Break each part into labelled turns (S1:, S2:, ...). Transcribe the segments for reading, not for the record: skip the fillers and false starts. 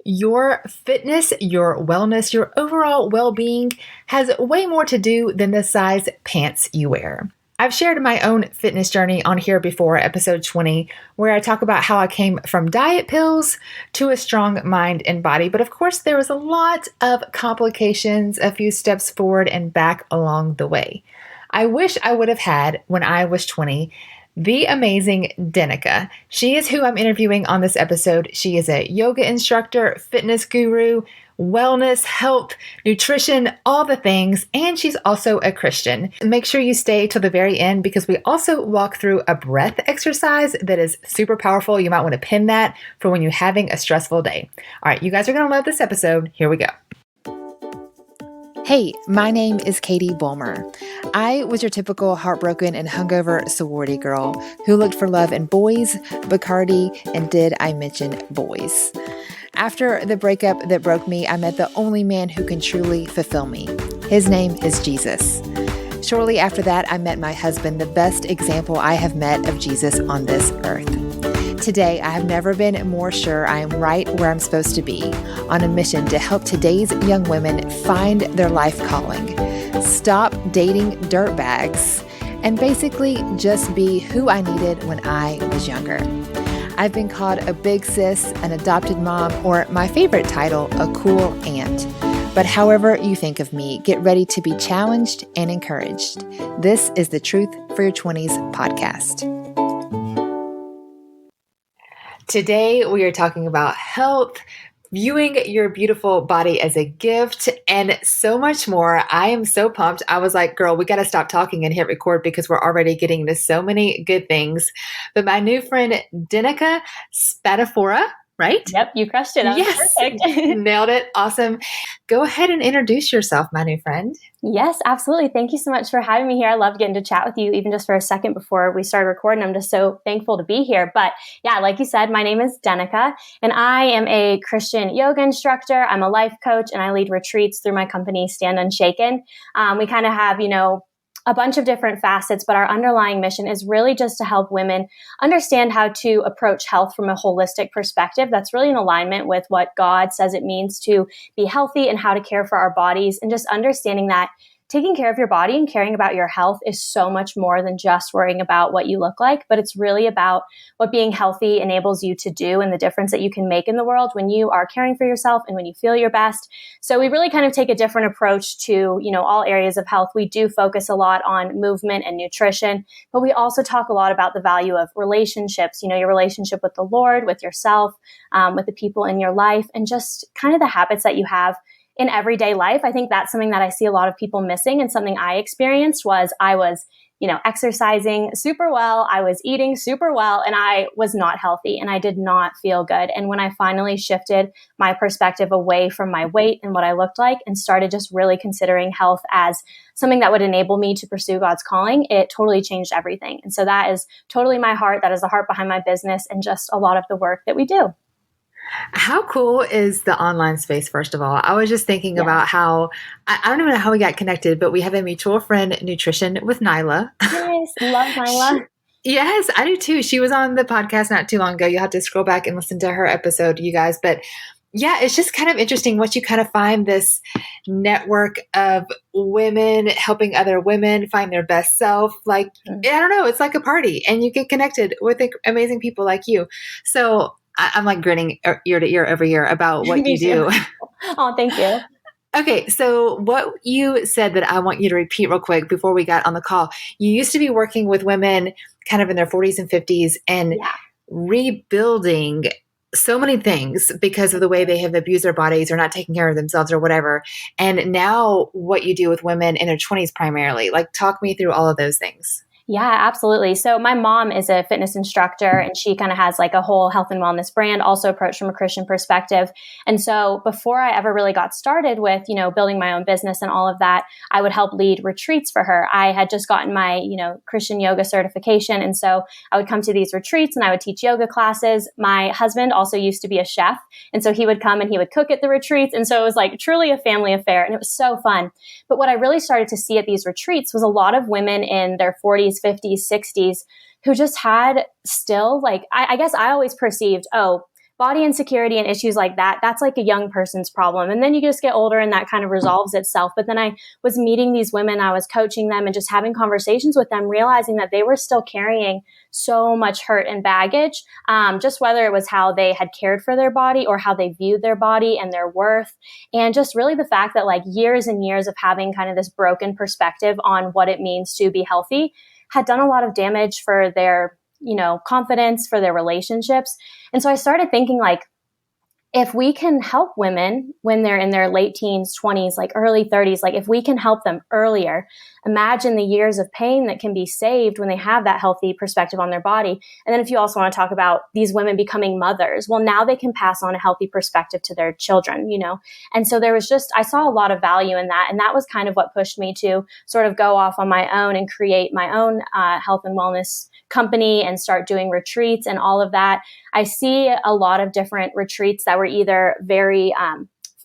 S1: your fitness, your wellness, your overall well-being has way more to do than the size pants you wear. I've shared my own fitness journey on here before, episode 20, where I talk about how I came from diet pills to a strong mind and body. But of course, there was a lot of complications, a few steps forward and back along the way. I wish I would have had, when I was 20, the amazing Denika. She is who I'm interviewing on this episode. She is a yoga instructor, fitness guru, wellness, health, nutrition, all the things. And she's also a Christian. Make sure you stay till the very end because we also walk through a breath exercise that is super powerful. You might want to pin that for when you're having a stressful day. All right, you guys are going to love this episode. Here we go. Hey, my name is Katie Bulmer. I was your typical heartbroken and hungover sorority girl who looked for love in boys, Bacardi, and did I mention boys? After the breakup that broke me, I met the only man who can truly fulfill me. His name is Jesus. Shortly after that, I met my husband, the best example I have met of Jesus on this earth. Today, I have never been more sure I am right where I'm supposed to be, on a mission to help today's young women find their life calling, stop dating dirtbags, and basically just be who I needed when I was younger. I've been called a big sis, an adopted mom, or my favorite title, a cool aunt. But however you think of me, get ready to be challenged and encouraged. This is the Truth for Your 20s podcast. Today, we are talking about health, viewing your beautiful body as a gift, and so much more. I am so pumped. I was like, girl, we got to stop talking and hit record because we're already getting to so many good things. But my new friend, Denika Spadafora, right?
S2: Yep, you crushed it. That was perfect.
S1: Nailed it. Awesome. Go ahead and introduce yourself, my new friend.
S2: Yes, absolutely. Thank you so much for having me here. I love getting to chat with you even just for a second before we started recording. I'm just so thankful to be here. But yeah, like you said, my name is Denika, and I am a Christian yoga instructor. I'm a life coach, and I lead retreats through my company, Stand Unshaken. We kind of have, a bunch of different facets, but our underlying mission is really just to help women understand how to approach health from a holistic perspective that's really in alignment with what God says it means to be healthy and how to care for our bodies, and just understanding that taking care of your body and caring about your health is so much more than just worrying about what you look like, but it's really about what being healthy enables you to do and the difference that you can make in the world when you are caring for yourself and when you feel your best. So we really kind of take a different approach to, all areas of health. We do focus a lot on movement and nutrition, but we also talk a lot about the value of relationships, your relationship with the Lord, with yourself, with the people in your life, and just kind of the habits that you have in everyday life. I think that's something that I see a lot of people missing, and something I experienced was I was, exercising super well, I was eating super well, and I was not healthy and I did not feel good. And when I finally shifted my perspective away from my weight and what I looked like and started just really considering health as something that would enable me to pursue God's calling, it totally changed everything. And so that is totally my heart. That is the heart behind my business and just a lot of the work that we do.
S1: How cool is the online space, first of all? I was just thinking about how, I don't even know how we got connected, but we have a mutual friend, Nutrition with Nyla.
S2: Yes, love Nyla.
S1: Yes, I do too. She was on the podcast not too long ago. You'll have to scroll back and listen to her episode, you guys. But yeah, it's just kind of interesting once you kind of find this network of women helping other women find their best self. Like, I don't know, it's like a party and you get connected with amazing people like you. So I'm like grinning ear to ear every year about what you do.
S2: Oh, thank you.
S1: Okay. So what you said that I want you to repeat real quick before we got on the call, you used to be working with women kind of in their 40s and 50s and rebuilding so many things because of the way they have abused their bodies or not taking care of themselves or whatever. And now what you do with women in their 20s primarily, like talk me through all of those things.
S2: Yeah, absolutely. So my mom is a fitness instructor, and she kind of has like a whole health and wellness brand, also approached from a Christian perspective. And so before I ever really got started with, building my own business and all of that, I would help lead retreats for her. I had just gotten my, Christian yoga certification. And so I would come to these retreats and I would teach yoga classes. My husband also used to be a chef. And so he would come and he would cook at the retreats. And so it was like truly a family affair, and it was so fun. But what I really started to see at these retreats was a lot of women in their 40s, 50s, 60s who just had still I guess I always perceived, body insecurity and issues like that, that's like a young person's problem. And then you just get older and that kind of resolves itself. But then I was meeting these women, I was coaching them and just having conversations with them, realizing that they were still carrying so much hurt and baggage, just whether it was how they had cared for their body or how they viewed their body and their worth. And just really the fact that like years and years of having kind of this broken perspective on what it means to be healthy had done a lot of damage for their, confidence, for their relationships. And so I started thinking like, if we can help women when they're in their late teens, 20s, like early 30s, like if we can help them earlier, imagine the years of pain that can be saved when they have that healthy perspective on their body. And then if you also want to talk about these women becoming mothers, well, now they can pass on a healthy perspective to their children, And so I saw a lot of value in that. And that was kind of what pushed me to sort of go off on my own and create my own health and wellness company and start doing retreats and all of that. I see a lot of different retreats that were either very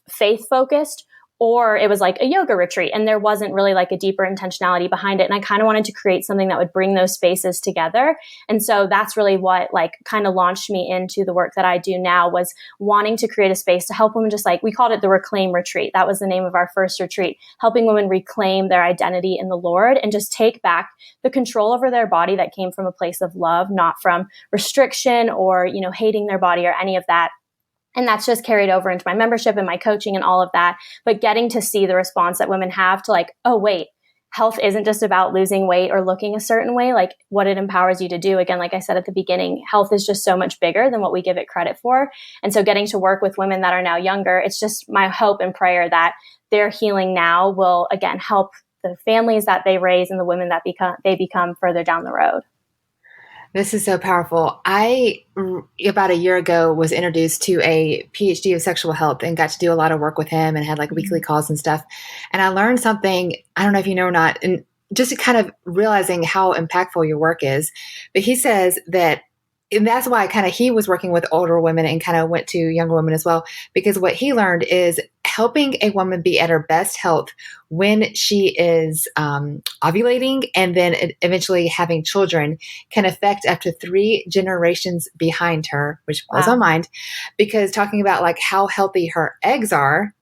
S2: faith focused or it was like a yoga retreat and there wasn't really like a deeper intentionality behind it. And I kind of wanted to create something that would bring those spaces together. And so that's really what like kind of launched me into the work that I do now, was wanting to create a space to help women, just like we called it the Reclaim Retreat. That was the name of our first retreat, helping women reclaim their identity in the Lord and just take back the control over their body that came from a place of love, not from restriction or, hating their body or any of that. And that's just carried over into my membership and my coaching and all of that. But getting to see the response that women have to like, oh, wait, health isn't just about losing weight or looking a certain way, like what it empowers you to do. Again, like I said at the beginning, health is just so much bigger than what we give it credit for. And so getting to work with women that are now younger, it's just my hope and prayer that their healing now will, again, help the families that they raise and the women that they become further down the road.
S1: This is so powerful. I, about a year ago, was introduced to a PhD of sexual health and got to do a lot of work with him and had like weekly calls and stuff. And I learned something, I don't know if you know or not, and just kind of realizing how impactful your work is. But he says that, and that's why he was working with older women and kind of went to younger women as well, because what he learned is helping a woman be at her best health when she is ovulating and then eventually having children can affect up to 3 generations behind her, which blows my mind, because talking about like how healthy her eggs are,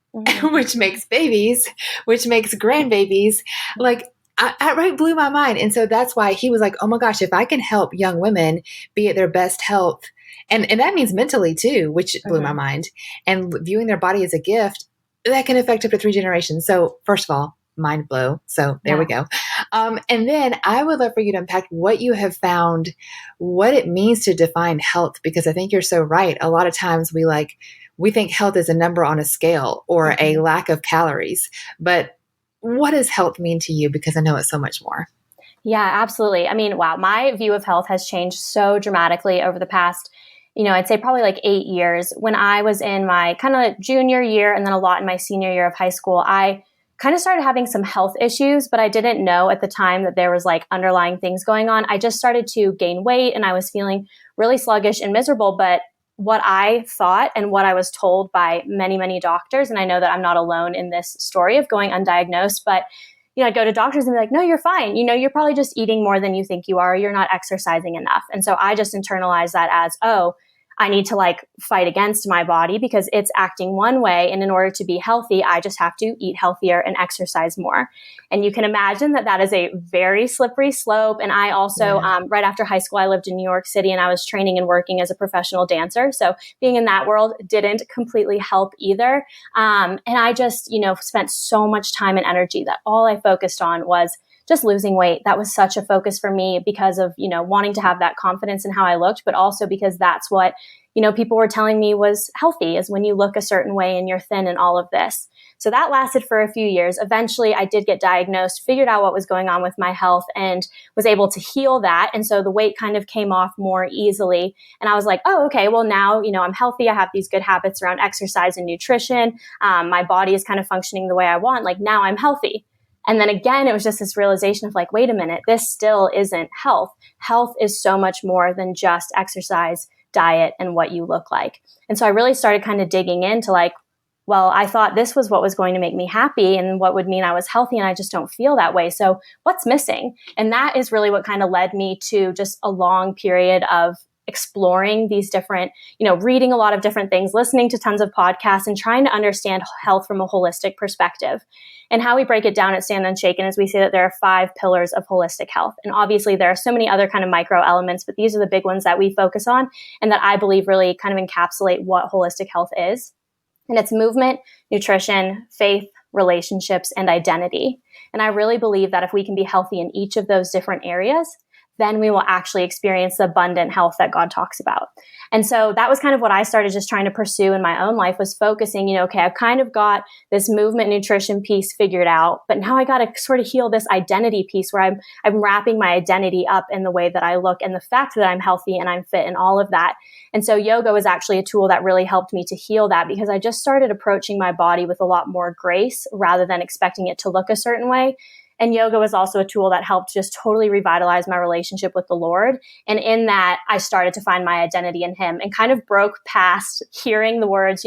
S1: which makes babies, which makes grandbabies, like outright blew my mind. And so that's why he was like, oh my gosh, if I can help young women be at their best health, and that means mentally too, which blew my mind, and viewing their body as a gift, that can affect up to 3 generations. So first of all, mind blow. So there we go. And then I would love for you to unpack what you have found, what it means to define health, because I think you're so right. A lot of times we think health is a number on a scale or a lack of calories, but what does health mean to you? Because I know it's so much more.
S2: Yeah, absolutely. I mean, wow, my view of health has changed so dramatically over the past, I'd say probably like 8 years. When I was in my kind of junior year and then a lot in my senior year of high school, I kind of started having some health issues, but I didn't know at the time that there was like underlying things going on. I just started to gain weight and I was feeling really sluggish and miserable. But what I thought and what I was told by many, many doctors, and I know that I'm not alone in this story of going undiagnosed, but I'd go to doctors and be like, no, you're fine. You're probably just eating more than you think you are. You're not exercising enough. And so I just internalized that as, oh, I need to like fight against my body because it's acting one way. And in order to be healthy, I just have to eat healthier and exercise more. And you can imagine that is a very slippery slope. And I also, right after high school, I lived in New York City and I was training and working as a professional dancer. So being in that world didn't completely help either. And I just, spent so much time and energy that all I focused on was just losing weight. That was such a focus for me because of, wanting to have that confidence in how I looked, but also because that's what, people were telling me was healthy, is when you look a certain way and you're thin and all of this. So that lasted for a few years. Eventually I did get diagnosed, figured out what was going on with my health and was able to heal that. And so the weight kind of came off more easily. And I was like, oh, okay, well now, I'm healthy. I have these good habits around exercise and nutrition. My body is kind of functioning the way I want. Like now I'm healthy. And then again, it was just this realization of like, wait a minute, this still isn't health. Health is so much more than just exercise, diet, and what you look like. And so I really started kind of digging into like, well, I thought this was what was going to make me happy and what would mean I was healthy, and I just don't feel that way. So what's missing? And that is really what kind of led me to just a long period of exploring these different, reading a lot of different things, listening to tons of podcasts, and trying to understand health from a holistic perspective. And how we break it down at Stand Unshaken is we say that there are 5 pillars of holistic health. And obviously there are so many other kind of micro elements, but these are the big ones that we focus on and that I believe really kind of encapsulate what holistic health is. And it's movement, nutrition, faith, relationships, and identity. And I really believe that if we can be healthy in each of those different areas, then we will actually experience the abundant health that God talks about. And so that was kind of what I started just trying to pursue in my own life, was focusing, okay, I've kind of got this movement nutrition piece figured out, but now I got to sort of heal this identity piece where I'm wrapping my identity up in the way that I look and the fact that I'm healthy and I'm fit and all of that. And so yoga was actually a tool that really helped me to heal that, because I just started approaching my body with a lot more grace rather than expecting it to look a certain way. And yoga was also a tool that helped just totally revitalize my relationship with the Lord. And in that, I started to find my identity in Him and kind of broke past hearing the words,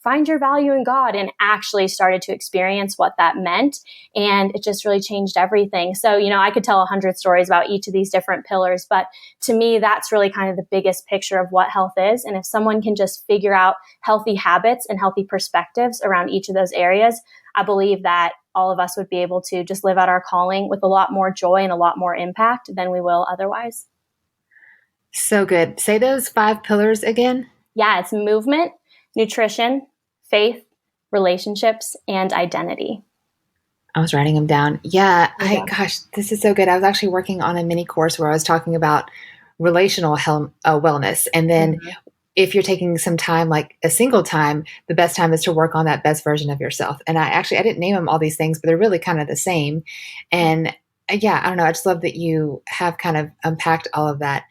S2: find your value in God, and actually started to experience what that meant. And it just really changed everything. So, I could tell 100 stories about each of these different pillars, but to me, that's really kind of the biggest picture of what health is. And if someone can just figure out healthy habits and healthy perspectives around each of those areas, I believe that all of us would be able to just live out our calling with a lot more joy and a lot more impact than we will otherwise.
S1: So good. Say those 5 pillars again.
S2: Yeah, it's movement, nutrition, faith, relationships, and identity.
S1: I was writing them down. Yeah. Gosh, this is so good. I was actually working on a mini course where I was talking about relational health, wellness. And then if you're taking some time, like a single time, the best time is to work on that best version of yourself. And I didn't name them all these things, but they're really kind of the same. And yeah, I don't know. I just love that you have kind of unpacked all of that.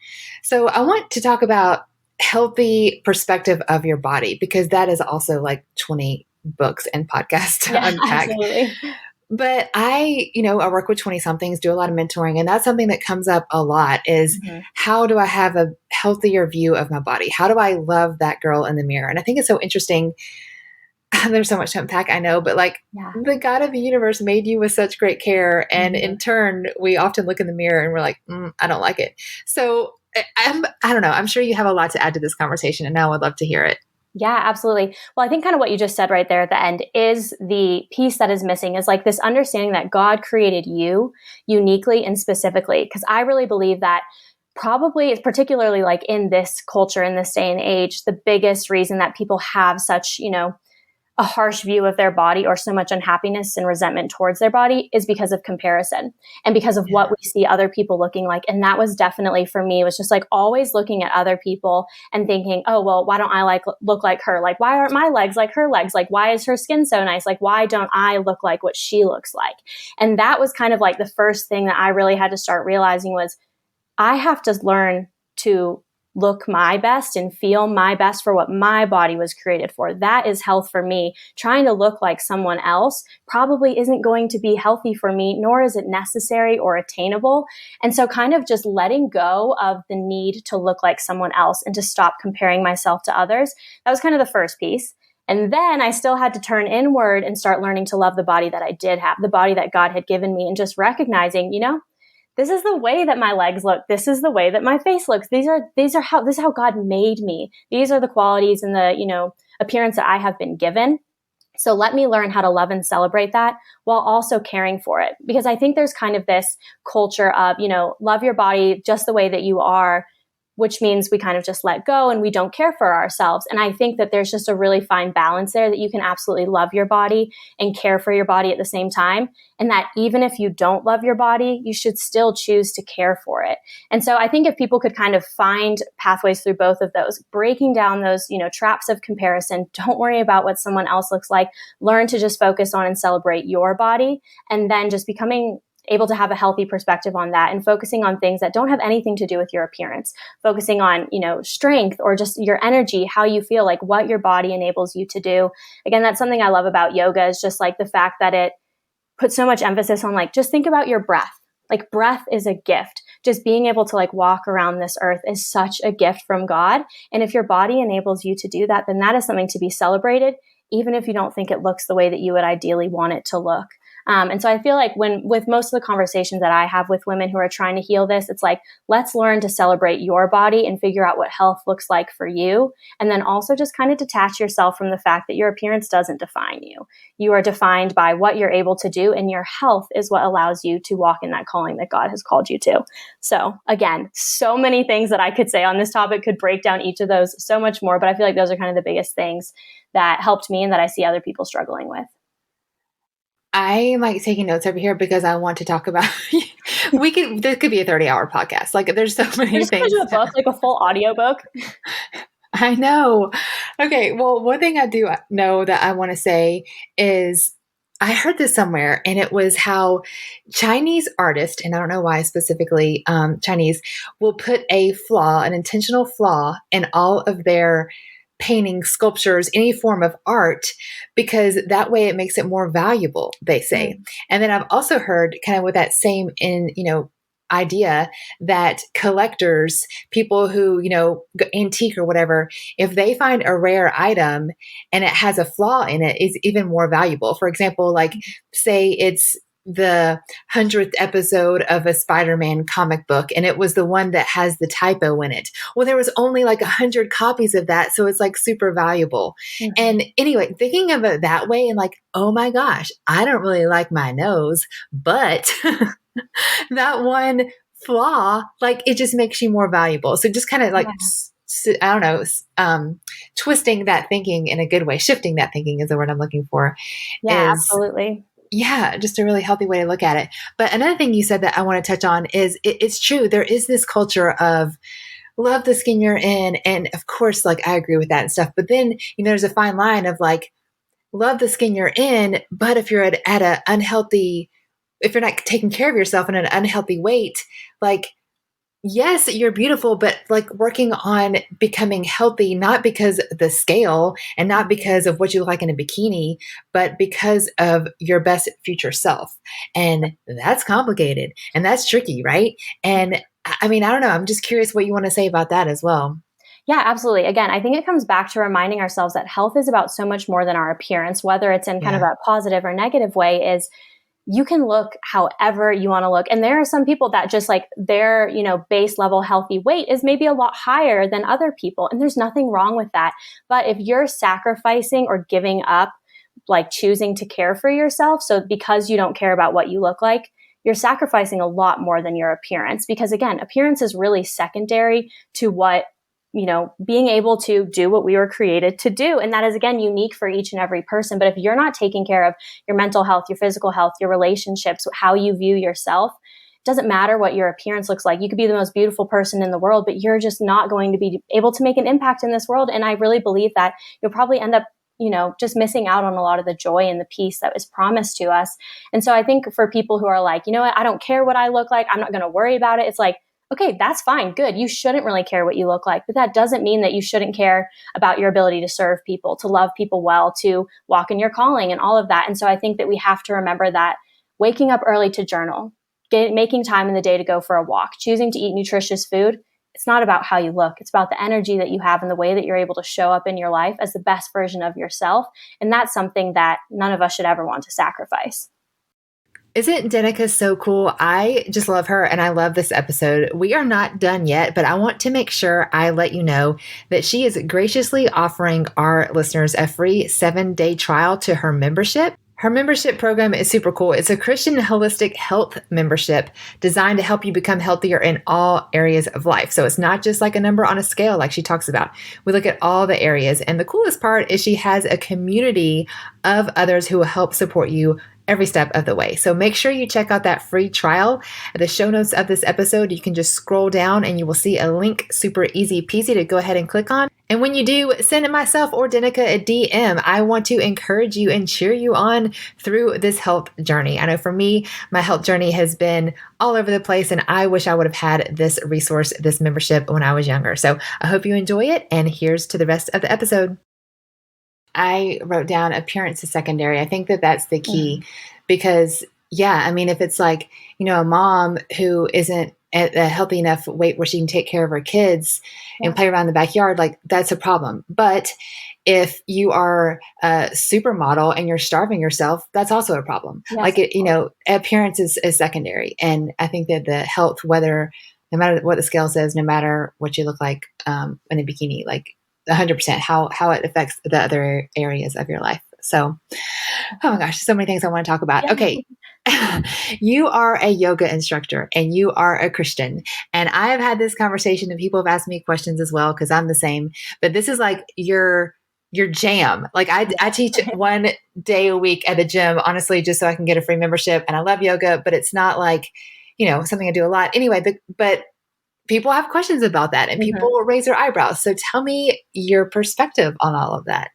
S1: So I want to talk about healthy perspective of your body, because that is also like 20 books and podcasts to unpack.
S2: Absolutely.
S1: But I work with 20 somethings, do a lot of mentoring, and that's something that comes up a lot is how do I have a healthier view of my body? How do I love that girl in the mirror? And I think it's so interesting. There's so much to unpack, I know, but the God of the universe made you with such great care. And in turn, we often look in the mirror and we're like, I don't like it. So I don't know. I'm sure you have a lot to add to this conversation, and now I'd love to hear it.
S2: Yeah, absolutely. Well, I think kind of what you just said right there at the end is the piece that is missing, is like this understanding that God created you uniquely and specifically. Because I really believe that probably, particularly like in this culture, in this day and age, the biggest reason that people have such, a harsh view of their body or so much unhappiness and resentment towards their body is because of comparison and because of what we see other people looking like. And that was definitely for me, was just like always looking at other people and thinking, oh, well, why don't I look like her? Like, why aren't my legs like her legs? Like, why is her skin so nice? Like, why don't I look like what she looks like? And that was kind of like the first thing that I really had to start realizing was I have to learn to look my best and feel my best for what my body was created for. That is health for me. Trying to look like someone else probably isn't going to be healthy for me, nor is it necessary or attainable. And so kind of just letting go of the need to look like someone else and to stop comparing myself to others. That was kind of the first piece. And then I still had to turn inward and start learning to love the body that I did have, the body that God had given me, and just recognizing, this is the way that my legs look. This is the way that my face looks. This is how God made me. These are the qualities and the, appearance that I have been given. So let me learn how to love and celebrate that while also caring for it. Because I think there's kind of this culture of, love your body just the way that you are, which means we kind of just let go and we don't care for ourselves. And I think that there's just a really fine balance there, that you can absolutely love your body and care for your body at the same time. And that even if you don't love your body, you should still choose to care for it. And so I think if people could kind of find pathways through both of those, breaking down those, traps of comparison, don't worry about what someone else looks like, learn to just focus on and celebrate your body, and then just becoming able to have a healthy perspective on that and focusing on things that don't have anything to do with your appearance, focusing on, strength or just your energy, how you feel, like what your body enables you to do. Again, that's something I love about yoga, is just like the fact that it puts so much emphasis on just think about your breath. Like breath is a gift. Just being able to walk around this earth is such a gift from God. And if your body enables you to do that, then that is something to be celebrated, even if you don't think it looks the way that you would ideally want it to look. And so I feel like with most of the conversations that I have with women who are trying to heal this, it's like, let's learn to celebrate your body and figure out what health looks like for you. And then also just kind of detach yourself from the fact that your appearance doesn't define you. You are defined by what you're able to do, and your health is what allows you to walk in that calling that God has called you to. So again, so many things that I could say on this topic, could break down each of those so much more, but I feel like those are kind of the biggest things that helped me and that I see other people struggling with.
S1: I'm like taking notes over here because I want to talk about, this could be a 30-hour podcast. Like there's so many
S2: You're just
S1: things.
S2: going to do a book, like a full audio book.
S1: I know. Okay. Well, one thing I do know that I want to say is I heard this somewhere, and it was how Chinese artists, and I don't know why specifically Chinese, will put a flaw, an intentional flaw in all of their paintings, sculptures, any form of art, because that way it makes it more valuable, they say. Mm. And then I've also heard kind of with that same idea that collectors, people who, antique or whatever, if they find a rare item and it has a flaw in it, is even more valuable. For example, like say it's the 100th episode of a Spider-Man comic book, and it was the one that has the typo in it. Well, there was only like 100 copies of that, so it's like super valuable. Mm-hmm. And anyway, thinking of it that way, and like, oh my gosh, I don't really like my nose, but that one flaw, like it just makes you more valuable. So just kind of like, I don't know, twisting that thinking in a good way, shifting that thinking is the word I'm looking for.
S2: Yeah, absolutely.
S1: Yeah, just a really healthy way to look at it. But another thing you said that I want to touch on is it's true. There is this culture of love the skin you're in. And of course, like I agree with that and stuff. But then, there's a fine line of like, love the skin you're in. But if you're at an unhealthy, if you're not taking care of yourself in an unhealthy weight, like, yes, you're beautiful, but like working on becoming healthy, not because of the scale and not because of what you look like in a bikini, but because of your best future self. And that's complicated and that's tricky, right? And I mean, I don't know. I'm just curious what you want to say about that as well.
S2: Yeah, absolutely. Again, I think it comes back to reminding ourselves that health is about so much more than our appearance, whether it's in kind of a positive or negative way. Is you can look however you want to look. And there are some people that just like their, base level healthy weight is maybe a lot higher than other people. And there's nothing wrong with that. But if you're sacrificing or giving up, like choosing to care for yourself, so because you don't care about what you look like, you're sacrificing a lot more than your appearance. Because again, appearance is really secondary to what being able to do what we were created to do. And that is, again, unique for each and every person. But if you're not taking care of your mental health, your physical health, your relationships, how you view yourself, it doesn't matter what your appearance looks like. You could be the most beautiful person in the world, but you're just not going to be able to make an impact in this world. And I really believe that you'll probably end up just missing out on a lot of the joy and the peace that was promised to us. And so I think for people who are like, what, I don't care what I look like, I'm not going to worry about it. It's like, okay, that's fine. Good. You shouldn't really care what you look like, but that doesn't mean that you shouldn't care about your ability to serve people, to love people well, to walk in your calling and all of that. And so I think that we have to remember that waking up early to journal, making time in the day to go for a walk, choosing to eat nutritious food, it's not about how you look. It's about the energy that you have and the way that you're able to show up in your life as the best version of yourself. And that's something that none of us should ever want to sacrifice.
S1: Isn't Denika so cool? I just love her and I love this episode. We are not done yet, but I want to make sure I let you know that she is graciously offering our listeners a free 7-day trial to her membership. Her membership program is super cool. It's a Christian holistic health membership designed to help you become healthier in all areas of life. So it's not just like a number on a scale like she talks about. We look at all the areas. And the coolest part is she has a community of others who will help support you every step of the way. So make sure you check out that free trial. At the show notes of this episode, you can just scroll down and you will see a link, super easy peasy, to go ahead and click on. And when you do, send myself or Denika a DM. I want to encourage you and cheer you on through this health journey. I know for me, my health journey has been all over the place, and I wish I would have had this resource, this membership, when I was younger. So I hope you enjoy it, and here's to the rest of the episode. I wrote down appearance is secondary. I think that that's the key because, yeah, I mean, if it's like, a mom who isn't at a healthy enough weight where she can take care of her kids and play around in the backyard, like that's a problem. But if you are a supermodel and you're starving yourself, that's also a problem.
S2: Yes.
S1: Like, appearance is secondary. And I think that the health, whether, no matter what the scale says, no matter what you look like in a bikini, like 100%, how it affects the other areas of your life. So, oh my gosh, so many things I want to talk about.
S2: Yeah.
S1: Okay. You are a yoga instructor and you are a Christian. And I have had this conversation and people have asked me questions as well, because I'm the same. But this is like your jam. Like I teach 1 day a week at the gym, honestly, just so I can get a free membership. And I love yoga, but it's not like, something I do a lot. Anyway, but people have questions about that and people raise their eyebrows. So tell me your perspective on all of that.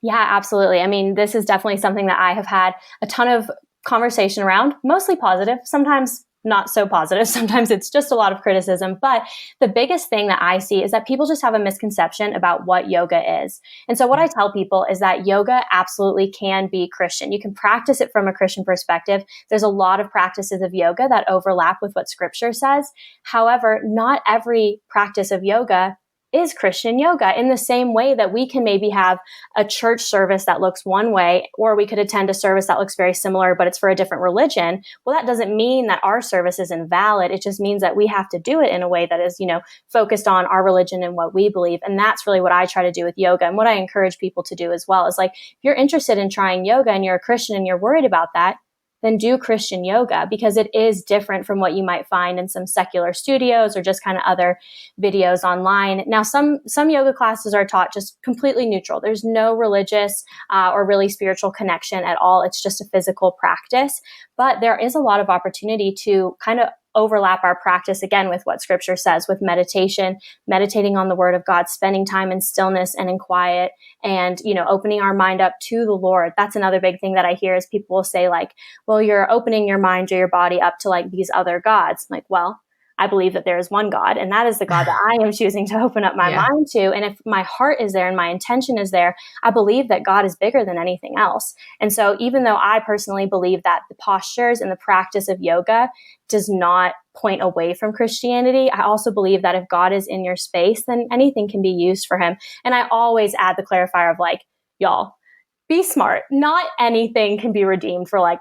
S2: Yeah, absolutely. I mean, this is definitely something that I have had a ton of conversation around, mostly positive, sometimes not so positive. Sometimes it's just a lot of criticism. But the biggest thing that I see is that people just have a misconception about what yoga is. And so what I tell people is that yoga absolutely can be Christian. You can practice it from a Christian perspective. There's a lot of practices of yoga that overlap with what scripture says. However, not every practice of yoga is Christian yoga, in the same way that we can maybe have a church service that looks one way, or we could attend a service that looks very similar, but it's for a different religion. Well, that doesn't mean that our service is invalid. It just means that we have to do it in a way that is, focused on our religion and what we believe. And that's really what I try to do with yoga. And what I encourage people to do as well is, like, if you're interested in trying yoga and you're a Christian and you're worried about that, then do Christian yoga, because it is different from what you might find in some secular studios or just kind of other videos online. Now, some yoga classes are taught just completely neutral. There's no religious or really spiritual connection at all. It's just a physical practice. But there is a lot of opportunity to kind of overlap our practice again with what scripture says, with meditation, meditating on the word of God, spending time in stillness and in quiet, and, opening our mind up to the Lord. That's another big thing that I hear is people will say, like, well, you're opening your mind or your body up to, like, these other gods. I'm like, well, I believe that there is one God, and that is the God that I am choosing to open up my mind to. And if my heart is there and my intention is there, I believe that God is bigger than anything else. And so even though I personally believe that the postures and the practice of yoga does not point away from Christianity, I also believe that if God is in your space, then anything can be used for him. And I always add the clarifier of, like, y'all, be smart. Not anything can be redeemed for, like,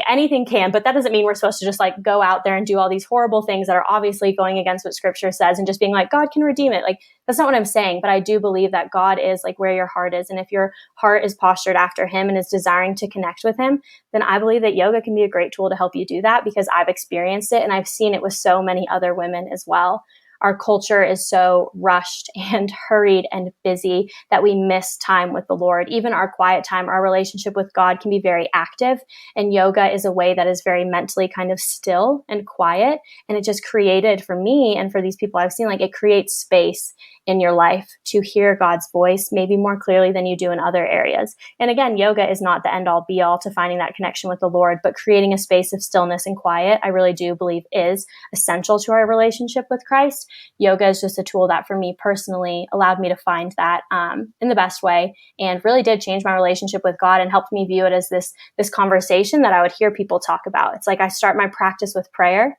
S2: anything can, but that doesn't mean we're supposed to just, like, go out there and do all these horrible things that are obviously going against what scripture says and just being like, God can redeem it. Like, that's not what I'm saying, but I do believe that God is, like, where your heart is. And if your heart is postured after him and is desiring to connect with him, then I believe that yoga can be a great tool to help you do that, because I've experienced it and I've seen it with so many other women as well. Our culture is so rushed and hurried and busy that we miss time with the Lord. Even our quiet time, our relationship with God can be very active. And yoga is a way that is very mentally kind of still and quiet. And it just created, for me and for these people I've seen, like, it creates space in your life to hear God's voice maybe more clearly than you do in other areas. And again, yoga is not the end all be all to finding that connection with the Lord, but creating a space of stillness and quiet, I really do believe is essential to our relationship with Christ. Yoga is just a tool that, for me personally, allowed me to find that in the best way, and really did change my relationship with God and helped me view it as this conversation that I would hear people talk about. It's like I start my practice with prayer,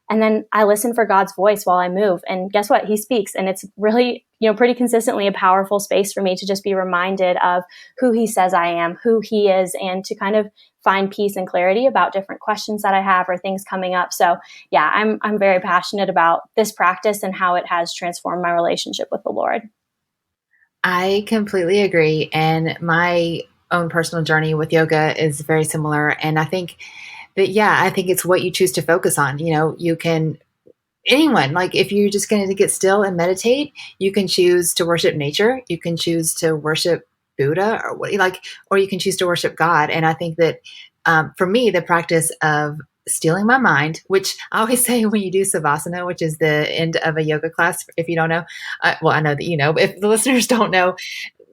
S2: and then I listen for God's voice while I move. And guess what? He speaks. And it's really, pretty consistently a powerful space for me to just be reminded of who he says I am, who he is, and to kind of find peace and clarity about different questions that I have or things coming up. So yeah, I'm very passionate about this practice and how it has transformed my relationship with the Lord.
S1: I completely agree. And my own personal journey with yoga is very similar. And I think that, I think it's what you choose to focus on. You can, anyone, like, if you're just going to get still and meditate, you can choose to worship nature. You can choose to worship Buddha, or you can choose to worship God. And I think that for me, the practice of stealing my mind, which I always say when you do Savasana, which is the end of a yoga class, if you don't know, well, I know that you know, but if the listeners don't know,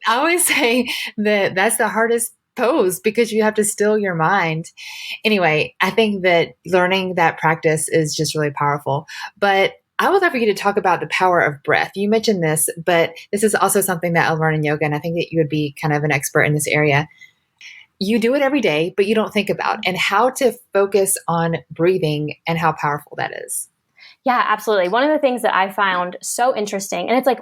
S1: I always say that that's the hardest pose because you have to still your mind. Anyway, I think that learning that practice is just really powerful. But I would love for you to talk about the power of breath. You mentioned this, but this is also something that I learned in yoga, and I think that you would be kind of an expert in this area. You do it every day, but you don't think about, and how to focus on breathing and how powerful that is.
S2: Yeah, absolutely. One of the things that I found so interesting, and it's like,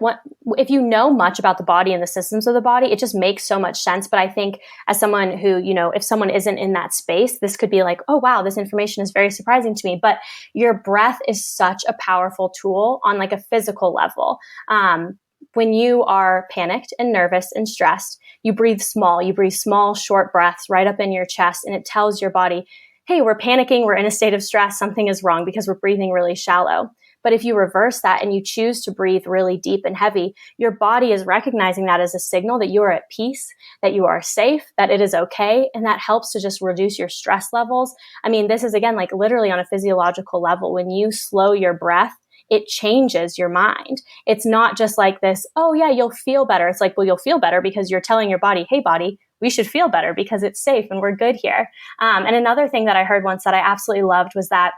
S2: if you know much about the body and the systems of the body, it just makes so much sense. But I think as someone who, if someone isn't in that space, this could be like, oh, wow, this information is very surprising to me. But your breath is such a powerful tool on like a physical level. When you are panicked and nervous and stressed, you breathe small, short breaths right up in your chest, and it tells your body, hey, we're panicking, we're in a state of stress, something is wrong because we're breathing really shallow. But if you reverse that and you choose to breathe really deep and heavy, your body is recognizing that as a signal that you are at peace, that you are safe, that it is okay. And that helps to just reduce your stress levels. I mean, this is again, like literally on a physiological level. When you slow your breath, it changes your mind. It's not just like this, oh yeah, you'll feel better. It's like, well, you'll feel better because you're telling your body, hey body, we should feel better because it's safe and we're good here. And another thing that I heard once that I absolutely loved was that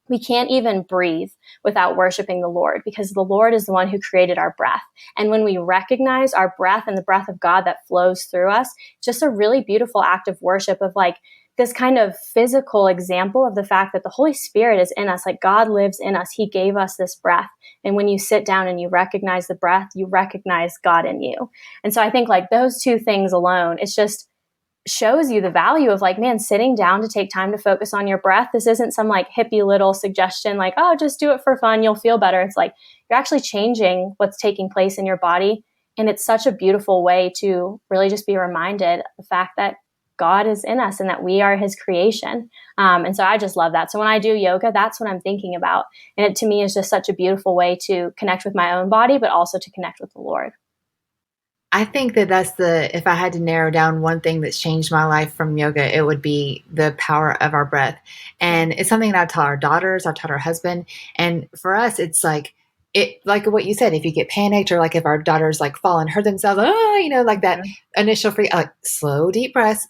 S2: we can't even breathe without worshiping the Lord, because the Lord is the one who created our breath. And when we recognize our breath and the breath of God that flows through us, just a really beautiful act of worship of like this kind of physical example of the fact that the Holy Spirit is in us, like God lives in us. He gave us this breath. And when you sit down and you recognize the breath, you recognize God in you. And so I think like those two things alone, it's just shows you the value of like, man, sitting down to take time to focus on your breath. This isn't some like hippie little suggestion like, oh, just do it for fun, you'll feel better. It's like you're actually changing what's taking place in your body. And it's such a beautiful way to really just be reminded of the fact that God is in us and that we are his creation. And so I just love that. So when I do yoga, that's what I'm thinking about. And it to me is just such a beautiful way to connect with my own body, but also to connect with the Lord.
S1: I think that if I had to narrow down one thing that's changed my life from yoga, it would be the power of our breath. And it's something that I've taught our daughters, I've taught our husband. And for us, it's like, like what you said, if you get panicked or like if our daughters like fall and hurt themselves, like that initial like slow, deep breaths.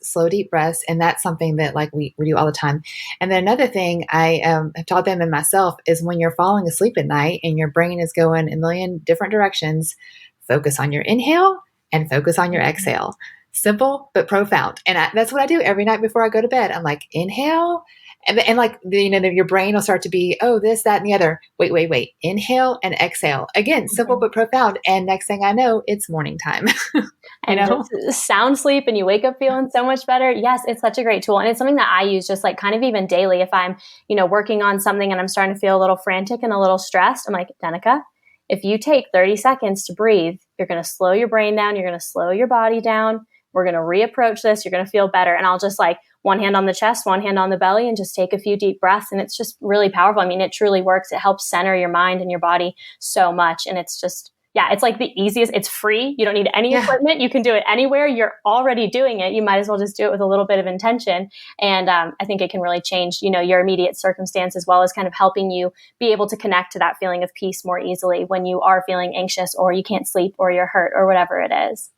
S1: And that's something that like we do all the time. And then another thing I have taught them and myself is when you're falling asleep at night and your brain is going a million different directions, focus on your inhale and focus on your exhale. Simple, but profound. And that's what I do every night before I go to bed. I'm like, inhale. And like, your brain will start to be, oh, this, that, and the other. Wait. Inhale and exhale. Again, simple, but profound. And next thing I know, it's morning time.
S2: Just sound sleep and you wake up feeling so much better. Yes, it's such a great tool. And it's something that I use just like kind of even daily. If I'm, working on something and I'm starting to feel a little frantic and a little stressed, I'm like, Denika, if you take 30 seconds to breathe, you're going to slow your brain down. You're going to slow your body down. We're going to reapproach this. You're going to feel better. And I'll just like one hand on the chest, one hand on the belly, and just take a few deep breaths. And it's just really powerful. I mean, it truly works. It helps center your mind and your body so much. And it's just, it's like the easiest. It's free. You don't need any equipment. You can do it anywhere. You're already doing it. You might as well just do it with a little bit of intention. And I think it can really change, your immediate circumstance, as well as kind of helping you be able to connect to that feeling of peace more easily when you are feeling anxious or you can't sleep or you're hurt or whatever it is.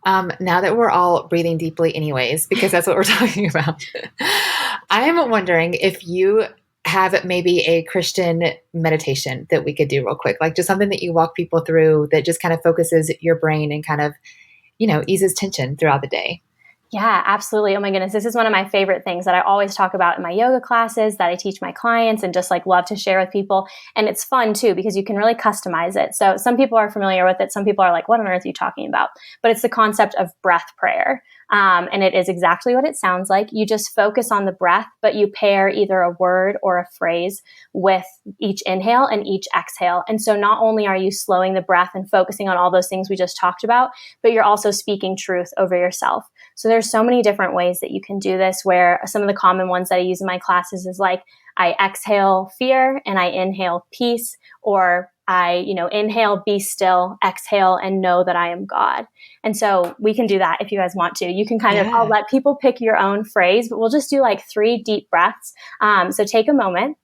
S1: Now that we're all breathing deeply anyways, because that's what we're talking about, I am wondering if you have maybe a Christian meditation that we could do real quick, like just something that you walk people through that just kind of focuses your brain and kind of, eases tension throughout the day.
S2: Yeah, absolutely. Oh my goodness. This is one of my favorite things that I always talk about in my yoga classes that I teach my clients and just like love to share with people. And it's fun too, because you can really customize it. So some people are familiar with it. Some people are like, what on earth are you talking about? But it's the concept of breath prayer. And it is exactly what it sounds like. You just focus on the breath, but you pair either a word or a phrase with each inhale and each exhale. And so not only are you slowing the breath and focusing on all those things we just talked about, but you're also speaking truth over yourself. So there's so many different ways that you can do this, where some of the common ones that I use in my classes is like, I exhale fear and I inhale peace, or I, inhale, be still, exhale, and know that I am God. And so we can do that if you guys want to. You can kind of, I'll let people pick your own phrase, but we'll just do like 3 deep breaths. So take a moment,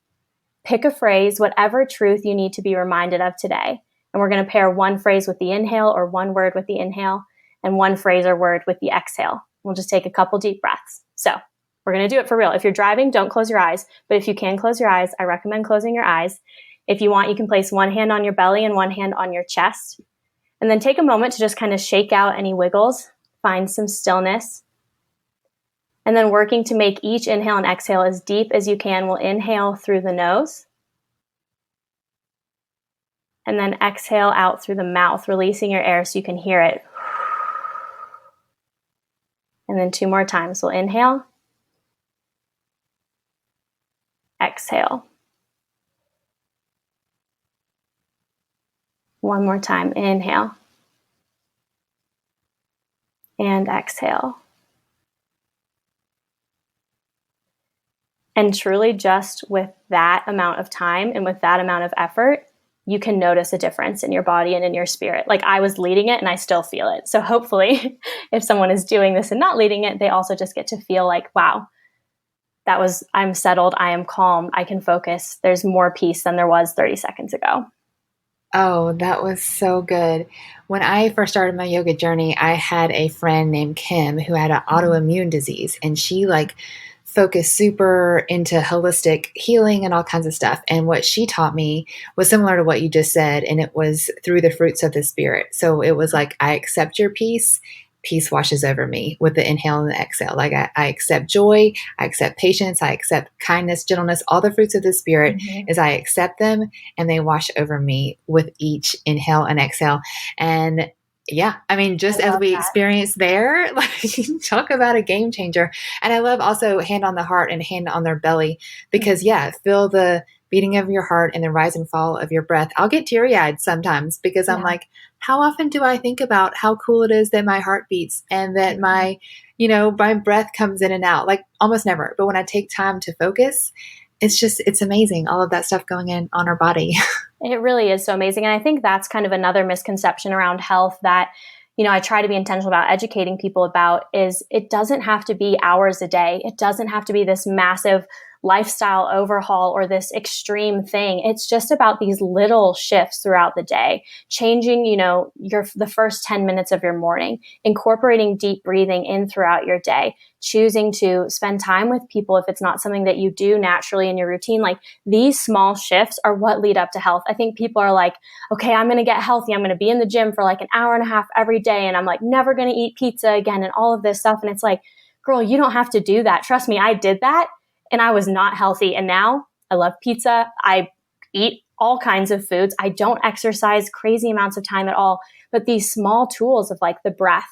S2: pick a phrase, whatever truth you need to be reminded of today. And we're going to pair one phrase with the inhale or one word with the inhale and one phrase or word with the exhale. We'll just take a couple deep breaths. So we're going to do it for real. If you're driving, don't close your eyes. But if you can close your eyes, I recommend closing your eyes. If you want, you can place one hand on your belly and one hand on your chest. And then take a moment to just kind of shake out any wiggles, find some stillness. And then working to make each inhale and exhale as deep as you can, we'll inhale through the nose. And then exhale out through the mouth, releasing your air so you can hear it. And then 2 more times. We'll inhale, exhale. 1 more time. Inhale and exhale. And truly, just with that amount of time and with that amount of effort, you can notice a difference in your body and in your spirit. Like, I was leading it and I still feel it. So hopefully, if someone is doing this and not leading it, they also just get to feel like, wow, I'm settled, I am calm, I can focus. There's more peace than there was 30 seconds ago.
S1: Oh, that was so good. When I first started my yoga journey, I had a friend named Kim who had an autoimmune disease, and she focused super into holistic healing and all kinds of stuff. And what she taught me was similar to what you just said, and it was through the fruits of the spirit. So it was like, I accept your peace. Peace washes over me with the inhale and the exhale. Like I accept joy, I accept patience, I accept kindness, gentleness, all the fruits of the spirit is I accept them and they wash over me with each inhale and exhale. And yeah, I mean, just as we experienced there, like, talk about a game changer. And I love also hand on the heart and hand on their belly, because feel the beating of your heart and the rise and fall of your breath. I'll get teary-eyed sometimes because I'm like, how often do I think about how cool it is that my heart beats and that my breath comes in and out? Like, almost never. But when I take time to focus, it's amazing. All of that stuff going on our body.
S2: It really is so amazing. And I think that's kind of another misconception around health that, I try to be intentional about educating people about, is it doesn't have to be hours a day. It doesn't have to be this massive lifestyle overhaul or this extreme thing. It's just about these little shifts throughout the day, changing, the first 10 minutes of your morning, incorporating deep breathing in throughout your day, choosing to spend time with people if it's not something that you do naturally in your routine. Like, these small shifts are what lead up to health. I think people are like, okay, I'm going to get healthy. I'm going to be in the gym for like an hour and a half every day. And I'm like, never going to eat pizza again and all of this stuff. And it's like, girl, you don't have to do that. Trust me, I did that and I was not healthy. And now I love pizza. I eat all kinds of foods. I don't exercise crazy amounts of time at all. But these small tools of like the breath,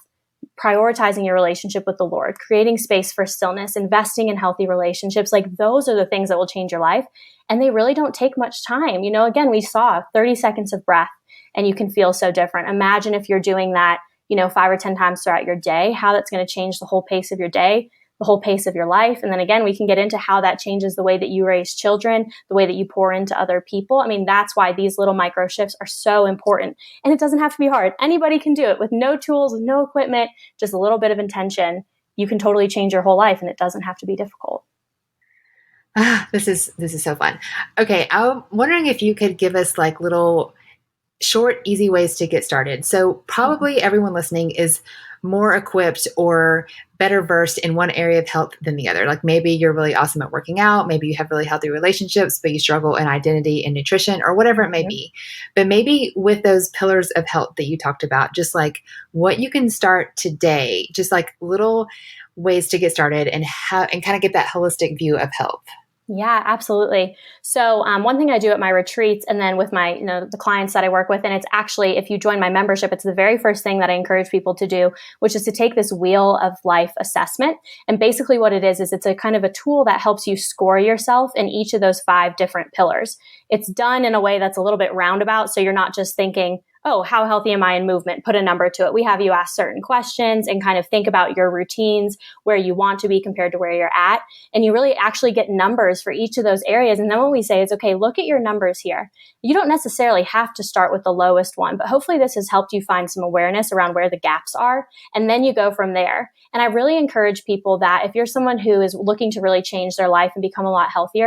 S2: prioritizing your relationship with the Lord, creating space for stillness, investing in healthy relationships, like, those are the things that will change your life. And they really don't take much time. Again, we saw 30 seconds of breath and you can feel so different. Imagine if you're doing that, 5 or 10 times throughout your day, how that's going to change the whole pace of your day, the whole pace of your life. And then again, we can get into how that changes the way that you raise children, the way that you pour into other people. I mean, that's why these little micro shifts are so important. And it doesn't have to be hard. Anybody can do it with no tools, with no equipment, just a little bit of intention. You can totally change your whole life and it doesn't have to be difficult.
S1: This is so fun. Okay, I'm wondering if you could give us like little short, easy ways to get started. So probably everyone listening is more equipped or better versed in one area of health than the other. Like, maybe you're really awesome at working out. Maybe you have really healthy relationships, but you struggle in identity and nutrition or whatever it may be. But maybe with those pillars of health that you talked about, just like what you can start today, just like little ways to get started and kind of get that holistic view of health.
S2: Yeah, absolutely. So one thing I do at my retreats and then with my, the clients that I work with, and it's actually, if you join my membership, it's the very first thing that I encourage people to do, which is to take this wheel of life assessment. And basically what it is it's a kind of a tool that helps you score yourself in each of those 5 different pillars. It's done in a way that's a little bit roundabout. So you're not just thinking, oh, how healthy am I in movement? Put a number to it. We have you ask certain questions and kind of think about your routines, where you want to be compared to where you're at. And you really actually get numbers for each of those areas. And then what we say is, okay, look at your numbers here. You don't necessarily have to start with the lowest one, but hopefully this has helped you find some awareness around where the gaps are. And then you go from there. And I really encourage people that if you're someone who is looking to really change their life and become a lot healthier,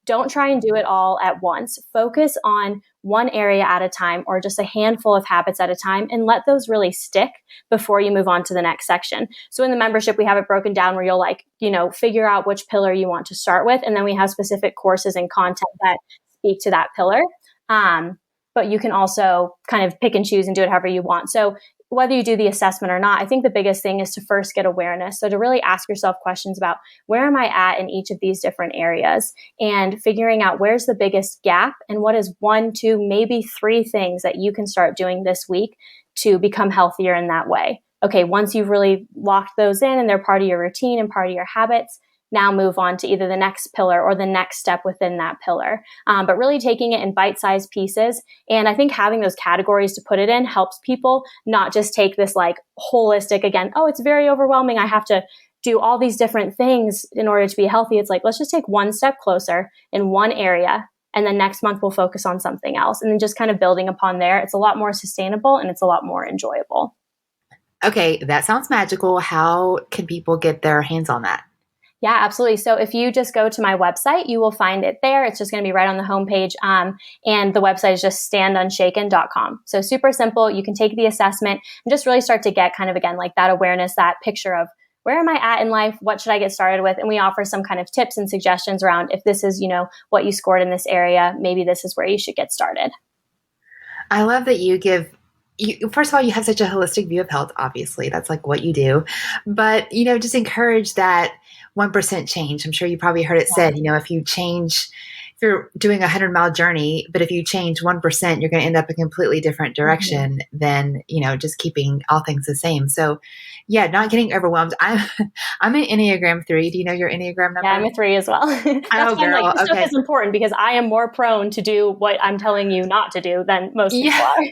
S2: don't try and do it all at once. Focus on one area at a time or just a handful of habits at a time and let those really stick before you move on to the next section. So in the membership, we have it broken down where you'll figure out which pillar you want to start with. And then we have specific courses and content that speak to that pillar. But you can also kind of pick and choose and do it however you want. So whether you do the assessment or not, I think the biggest thing is to first get awareness. So to really ask yourself questions about where am I at in each of these different areas, and figuring out where's the biggest gap and what is 1, 2, maybe 3 things that you can start doing this week to become healthier in that way. Okay, once you've really locked those in and they're part of your routine and part of your habits, now move on to either the next pillar or the next step within that pillar. But really taking it in bite-sized pieces. And I think having those categories to put it in helps people not just take this like holistic, again, oh, it's very overwhelming, I have to do all these different things in order to be healthy. It's like, let's just take one step closer in one area. And then next month we'll focus on something else. And then just kind of building upon there. It's a lot more sustainable and it's a lot more enjoyable.
S1: Okay, that sounds magical. How can people get their hands on that?
S2: Yeah, absolutely. So if you just go to my website, you will find it there. It's just going to be right on the homepage. And the website is just standunshaken.com. So super simple. You can take the assessment and just really start to get kind of, again, like that awareness, that picture of where am I at in life? What should I get started with? And we offer some kind of tips and suggestions around if this is, what you scored in this area, maybe this is where you should get started.
S1: I love that first of all, you have such a holistic view of health. Obviously, that's like what you do. But, just encourage that 1% change. I'm sure you probably heard it said, if you're doing a 100-mile journey, but if you change 1%, you're going to end up a completely different direction than, just keeping all things the same. So yeah, not getting overwhelmed. I'm an Enneagram 3. Do you know your Enneagram number?
S2: Yeah, I'm a 3 as well. That's why
S1: girl.
S2: I'm like, this stuff is important because I am more prone to do what I'm telling you not to do than most people are.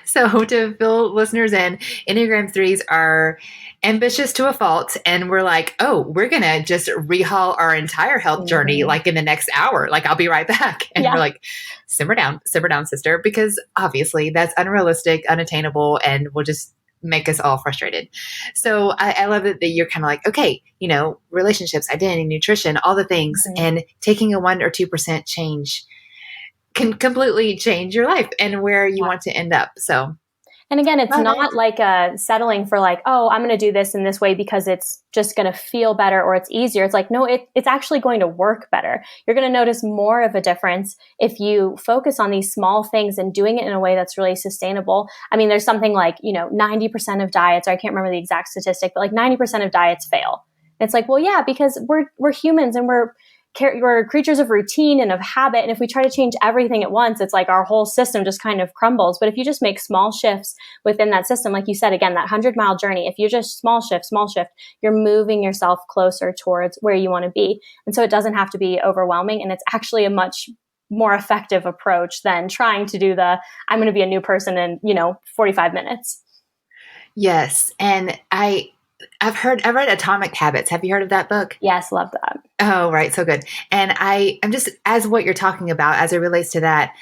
S1: So to fill listeners in, Enneagram 3s are ambitious to a fault. And we're like, oh, we're going to just rehaul our entire health journey like in the next hour. Like, I'll be right back. And we're like, simmer down, sister, because obviously that's unrealistic, unattainable, and will just make us all frustrated. So I love it that you're kind of like, okay, relationships, identity, nutrition, all the things, and taking a 1 or 2% change can completely change your life and where you want to end up. So,
S2: and again, it's not like settling for like, oh, I'm going to do this in this way because it's just going to feel better or it's easier. It's like, no, it's actually going to work better. You're going to notice more of a difference if you focus on these small things and doing it in a way that's really sustainable. I mean, there's something like, 90% of diets, or I can't remember the exact statistic, but like 90% of diets fail. And it's like, well, yeah, because we're humans and we're creatures of routine and of habit. And if we try to change everything at once, it's like our whole system just kind of crumbles. But if you just make small shifts within that system, like you said, again, that 100-mile journey, if you just small shift, you're moving yourself closer towards where you want to be. And so it doesn't have to be overwhelming. And it's actually a much more effective approach than trying to do I'm going to be a new person in, 45 minutes.
S1: Yes. And I've read Atomic Habits. Have you heard of that book?
S2: Yes, love that.
S1: Oh, right. So good. And I'm just, as what you're talking about, as it relates to that,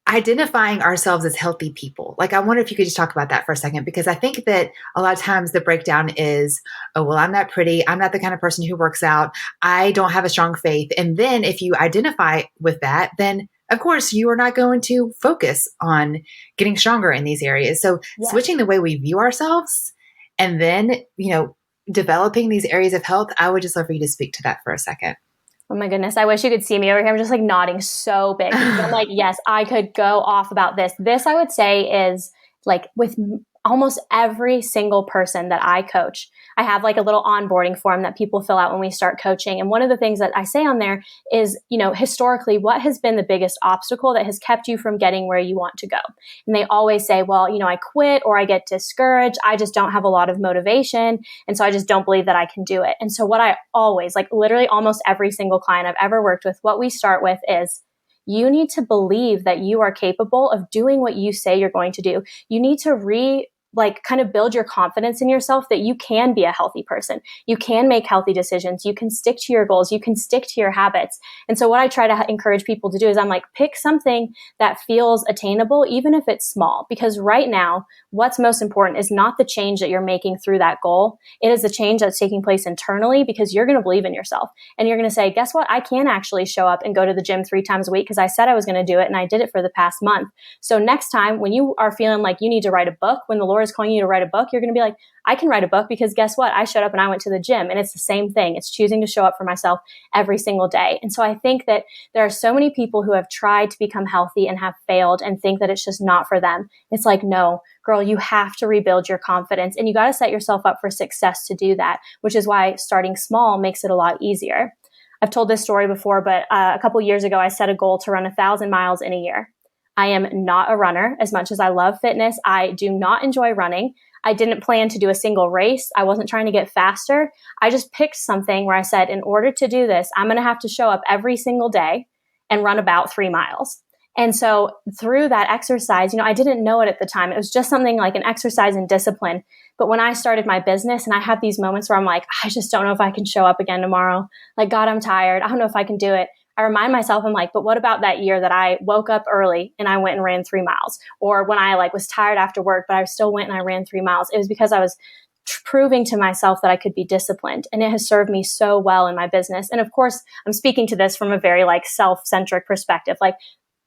S1: identifying ourselves as healthy people. Like, I wonder if you could just talk about that for a second, because I think that a lot of times the breakdown is, oh, well, I'm not pretty. I'm not the kind of person who works out. I don't have a strong faith. And then if you identify with that, then of course you are not going to focus on getting stronger in these areas. So switching the way we view ourselves, and then, developing these areas of health, I would just love for you to speak to that for a second.
S2: Oh my goodness. I wish you could see me over here. I'm just like nodding so big. I'm like, yes, I could go off about this. This, I would say, is like with almost every single person that I coach. I have like a little onboarding form that people fill out when we start coaching. And one of the things that I say on there is, historically, what has been the biggest obstacle that has kept you from getting where you want to go? And they always say, well, I quit or I get discouraged. I just don't have a lot of motivation. And so I just don't believe that I can do it. And so what I always, like literally almost every single client I've ever worked with, what we start with is, you need to believe that you are capable of doing what you say you're going to do. You need to kind of build your confidence in yourself that you can be a healthy person. You can make healthy decisions. You can stick to your goals. You can stick to your habits. And so what I try to encourage people to do is I'm like, pick something that feels attainable, even if it's small, because right now, what's most important is not the change that you're making through that goal. It is the change that's taking place internally, because you're going to believe in yourself and you're going to say, guess what? I can actually show up and go to the gym 3 times a week because I said I was going to do it and I did it for the past month. So next time when you are feeling like you need to write a book, when the Lord door is calling you to write a book, you're going to be like, I can write a book because guess what? I showed up and I went to the gym, and it's the same thing. It's choosing to show up for myself every single day. And so I think that there are so many people who have tried to become healthy and have failed and think that it's just not for them. It's like, no, girl, you have to rebuild your confidence, and you got to set yourself up for success to do that, which is why starting small makes it a lot easier. I've told this story before, but a couple years ago, I set a goal to run 1,000 miles in a year. I am not a runner. As much as I love fitness, I do not enjoy running. I didn't plan to do a single race. I wasn't trying to get faster. I just picked something where I said, in order to do this, I'm going to have to show up every single day and run about 3 miles. And so through that exercise, I didn't know it at the time. It was just something like an exercise in discipline. But when I started my business and I have these moments where I'm like, I just don't know if I can show up again tomorrow. Like, God, I'm tired. I don't know if I can do it. I remind myself, I'm like, but what about that year that I woke up early and I went and ran 3 miles? Or when I was tired after work, but I still went and I ran 3 miles. It was because I was proving to myself that I could be disciplined. And it has served me so well in my business. And of course, I'm speaking to this from a very self-centric perspective.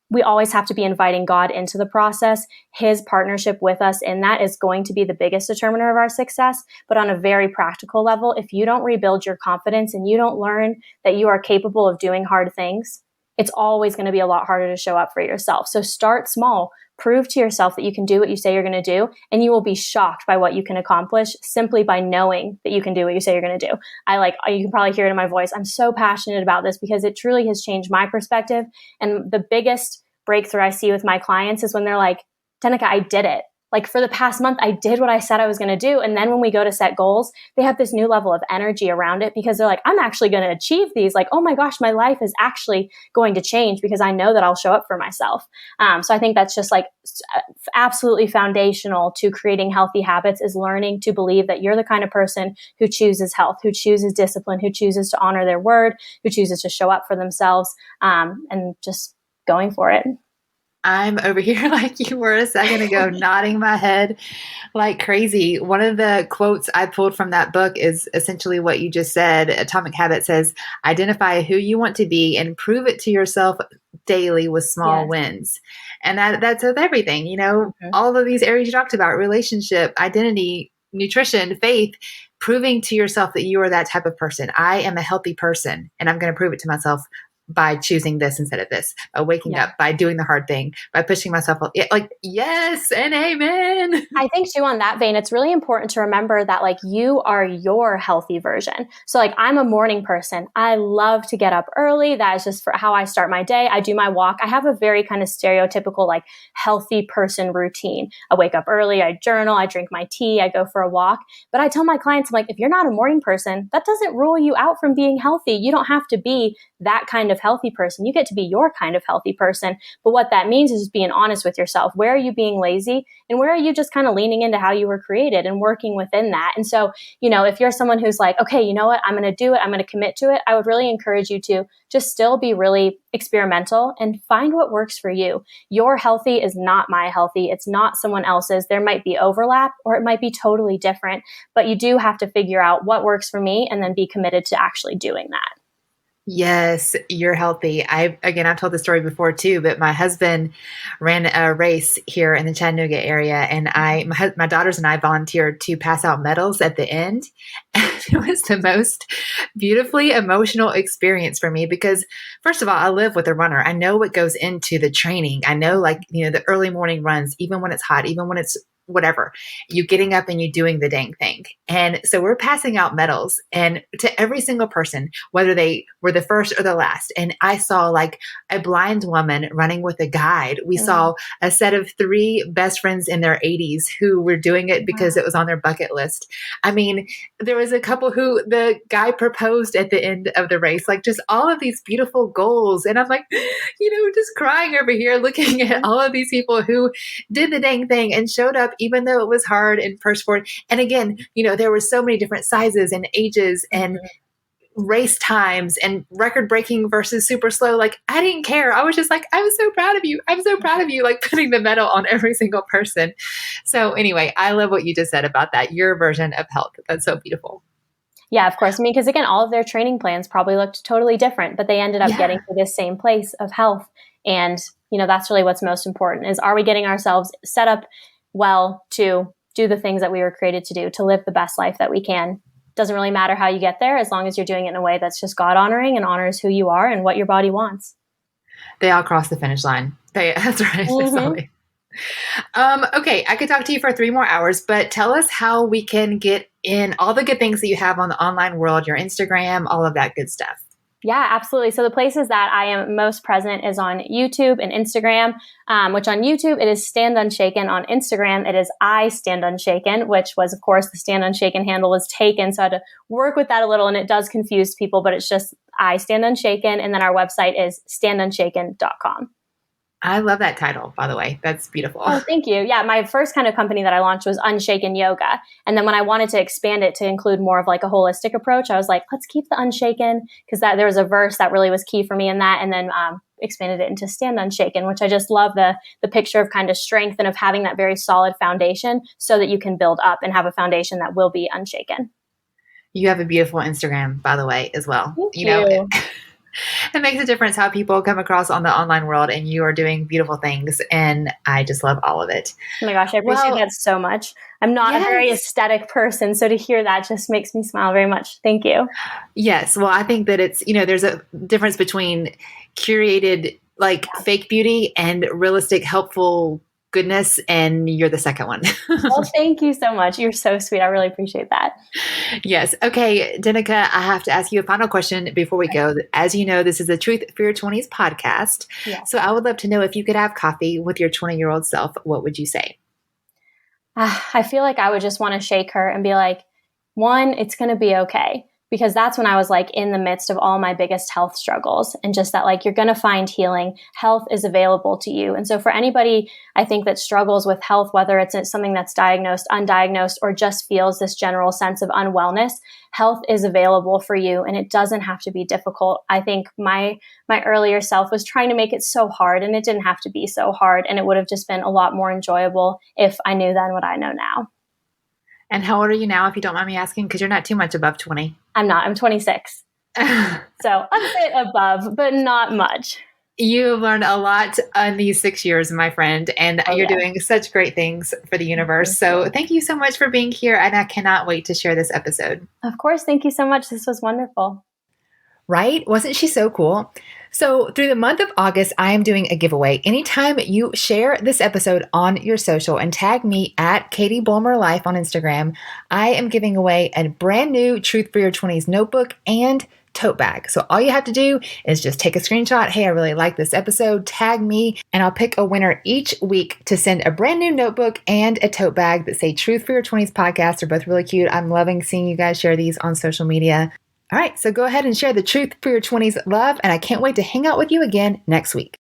S2: We always have to be inviting God into the process. His partnership with us in that is going to be the biggest determiner of our success. But on a very practical level, if you don't rebuild your confidence and you don't learn that you are capable of doing hard things, it's always going to be a lot harder to show up for yourself. So start small. Prove to yourself that you can do what you say you're going to do, and you will be shocked by what you can accomplish simply by knowing that you can do what you say you're going to do. You can probably hear it in my voice. I'm so passionate about this because it truly has changed my perspective. And the biggest breakthrough I see with my clients is when they're like, Denika, I did it. For the past month, I did what I said I was going to do. And then when we go to set goals, they have this new level of energy around it because they're like, I'm actually going to achieve these. Oh my gosh, my life is actually going to change because I know that I'll show up for myself. So I think that's just absolutely foundational to creating healthy habits, is learning to believe that you're the kind of person who chooses health, who chooses discipline, who chooses to honor their word, who chooses to show up for themselves, and just going for it.
S1: I'm over here like you were a second ago, nodding my head like crazy. One of the quotes I pulled from that book is essentially what you just said. Atomic Habit says, identify who you want to be and prove it to yourself daily with small wins. And that's with everything, all of these areas you talked about: relationship, identity, nutrition, faith. Proving to yourself that you are that type of person. I am a healthy person, and I'm going to prove it to myself by choosing this instead of this, by waking up, by doing the hard thing, by pushing myself. Yes and amen.
S2: I think too, on that vein, it's really important to remember that you are your healthy version. So I'm a morning person. I love to get up early. That is just for how I start my day. I do my walk. I have a very kind of stereotypical healthy person routine. I wake up early, I journal, I drink my tea, I go for a walk. But I tell my clients, I'm like, if you're not a morning person, that doesn't rule you out from being healthy. You don't have to be that kind of healthy person. You get to be your kind of healthy person. But what that means is just being honest with yourself. Where are you being lazy? And where are you just kind of leaning into how you were created and working within that? And so, if you're someone who's like, okay, you know what, I'm going to do it, I'm going to commit to it, I would really encourage you to just still be really experimental and find what works for you. Your healthy is not my healthy. It's not someone else's. There might be overlap or it might be totally different, but you do have to figure out what works for me and then be committed to actually doing that.
S1: Yes, you're healthy. I've told the story before too, but my husband ran a race here in the Chattanooga area, and my daughters and I volunteered to pass out medals at the end. And it was the most beautifully emotional experience for me because, first of all, I live with a runner. I know what goes into the training. I know, the early morning runs, even when it's hot, even when it's whatever, you getting up and you doing the dang thing. And so we're passing out medals, and to every single person, whether they were the first or the last. And I saw a blind woman running with a guide. We saw a set of 3 best friends in their 80s who were doing it because it was on their bucket list. I mean, there was a couple who the guy proposed at the end of the race, just all of these beautiful goals. And I'm just crying over here, looking at all of these people who did the dang thing and showed up even though it was hard and persevered. And again, there were so many different sizes and ages and race times and record breaking versus super slow. I didn't care. I was just I'm so proud of you. I'm so proud of you, putting the medal on every single person. So anyway, I love what you just said about that. Your version of health. That's so beautiful.
S2: Yeah, of course. Because again, all of their training plans probably looked totally different, but they ended up getting to this same place of health. And, that's really what's most important is, are we getting ourselves set up well to do the things that we were created to do, to live the best life that we can. Doesn't really matter how you get there, as long as you're doing it in a way that's just God honoring and honors who you are and what your body wants.
S1: They all cross the finish line. That's right. Okay, I could talk to you for 3 more hours, but tell us how we can get in all the good things that you have on the online world, your Instagram, all of that good stuff.
S2: Yeah, absolutely. So the places that I am most present is on YouTube and Instagram, which on YouTube, it is Stand Unshaken. On Instagram, it is I Stand Unshaken, which was, of course, the Stand Unshaken handle was taken. So I had to work with that a little, and it does confuse people, but it's just I Stand Unshaken. And then our website is standunshaken.com.
S1: I love that title, by the way. That's beautiful.
S2: Oh, thank you. Yeah, my first kind of company that I launched was Unshaken Yoga. And then when I wanted to expand it to include more of like a holistic approach, I was like, let's keep the Unshaken, because there was a verse that really was key for me in that. And then expanded it into Stand Unshaken, which I just love the picture of kind of strength and of having that very solid foundation so that you can build up and have a foundation that will be unshaken.
S1: You have a beautiful Instagram, by the way, as well.
S2: Thank you.
S1: It makes a difference how people come across on the online world, and you are doing beautiful things. And I just love all of it.
S2: Oh my gosh, I appreciate that so much. I'm not a very aesthetic person, so to hear that just makes me smile very much. Thank you.
S1: Yes. Well, I think that it's, there's a difference between curated, like fake beauty and realistic, helpful goodness, and you're the second one.
S2: Well, thank you so much. You're so sweet. I really appreciate that.
S1: Yes. Okay, Denika, I have to ask you a final question before we go. As you know, this is a Truth for Your 20s podcast. Yes. So I would love to know, if you could have coffee with your 20-year-old self, what would you say?
S2: I feel like I would just want to shake her and be like, one, it's going to be okay. Because that's when I was like in the midst of all my biggest health struggles, and just that like, you're going to find healing. Health is available to you. And so for anybody, I think, that struggles with health, whether it's something that's diagnosed, undiagnosed, or just feels this general sense of unwellness, health is available for you, and it doesn't have to be difficult. I think my earlier self was trying to make it so hard, and it didn't have to be so hard. And it would have just been a lot more enjoyable if I knew then what I know now.
S1: And how old are you now, if you don't mind me asking? Because you're not too much above 20.
S2: I'm not. I'm 26. So a bit above, but not much.
S1: You've learned a lot in these 6 years, my friend, and you're doing such great things for the universe. So thank you so much for being here, and I cannot wait to share this episode.
S2: Of course. Thank you so much. This was wonderful.
S1: Right? Wasn't she so cool? So through the month of August, I am doing a giveaway. Anytime you share this episode on your social and tag me at Katie Bulmer Life on Instagram, I am giving away a brand new Truth for Your 20s notebook and tote bag. So all you have to do is just take a screenshot. Hey, I really like this episode. Tag me, and I'll pick a winner each week to send a brand new notebook and a tote bag that say Truth for Your 20s podcast. They're both really cute. I'm loving seeing you guys share these on social media. All right, so go ahead and share the Truth for Your 20s love, and I can't wait to hang out with you again next week.